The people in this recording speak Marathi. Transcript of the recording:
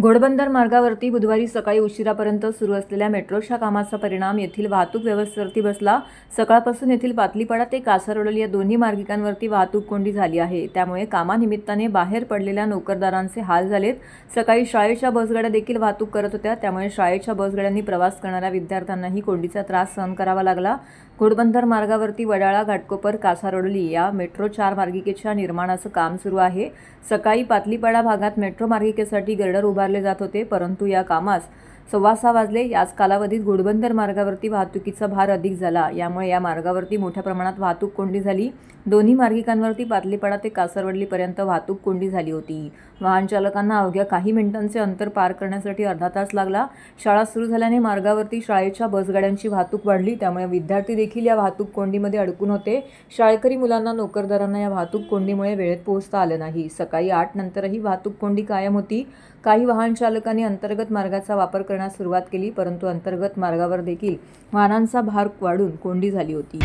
घोडबंदर मार्गावरती बुधवारी सकाळी उशिरापर्यंत सुरू असलेल्या मेट्रोच्या कामाचा परिणाम येथील वाहतूक व्यवस्थेवरती बसला। सकाळपासून येथील पातलीपाडा ते कासारवडली या दोन्ही मार्गिकांवरती वाहतूक कोंडी झाली आहे। त्यामुळे कामानिमित्ताने बाहेर पडलेल्या नोकरदारांचे हाल झालेत। सकाळी शाळेच्या बसगाड्या देखील वाहतूक करत होत्या, त्यामुळे शाळेच्या बसगाड्यांनी प्रवास करणाऱ्या विद्यार्थ्यांनाही कोंडीचा त्रास सहन करावा लागला। घोडबंदर मार्गावरती वडाळा, घाटकोपर, कासारवडली या मेट्रो 4 मार्गिकेच्या निर्माणाचं काम सुरू आहे। सकाळी पातलीपाडा भागात मेट्रो मार्गिकेसाठी गर्डर उभारले जात होते, परंतु या कामास 6:15 वाजले। याच कालावधीत घोडबंदर मार्गावरती वाहतुकीचा भार अधिक झाला, यामुळे या मार्गावरती मोठ्या प्रमाणात वाहतूक कोंडी झाली। दोन्ही मार्गिकांवरती पातलीपाडा ते कासारवडलीपर्यंत वाहतूक कोंडी झाली होती। वाहन चालकांना अवघ्या काही मिनिटांचे अंतर पार करण्यासाठी अर्धा तास लागला। शाळा सुरू झाल्याने मार्गावरती शाळेच्या बसगाड्यांची वाहतूक वाढली, त्यामुळे विद्यार्थी देखील या वाहतूक कोंडीमध्ये अडकून होते। शाळकरी मुलांना, नोकरदारांना या वाहतूक कोंडीमुळे वेळेत पोहोचता आलं नाही। सकाळी 8 नंतरही वाहतूक कोंडी कायम होती। काही वाहन चालकांनी अंतर्गत मार्गाचा वापर करण्यास सुरुवात केली, परंतु अंतर्गत मार्गावर देखील वाहनांचा भार वाढून कोंडी झाली होती।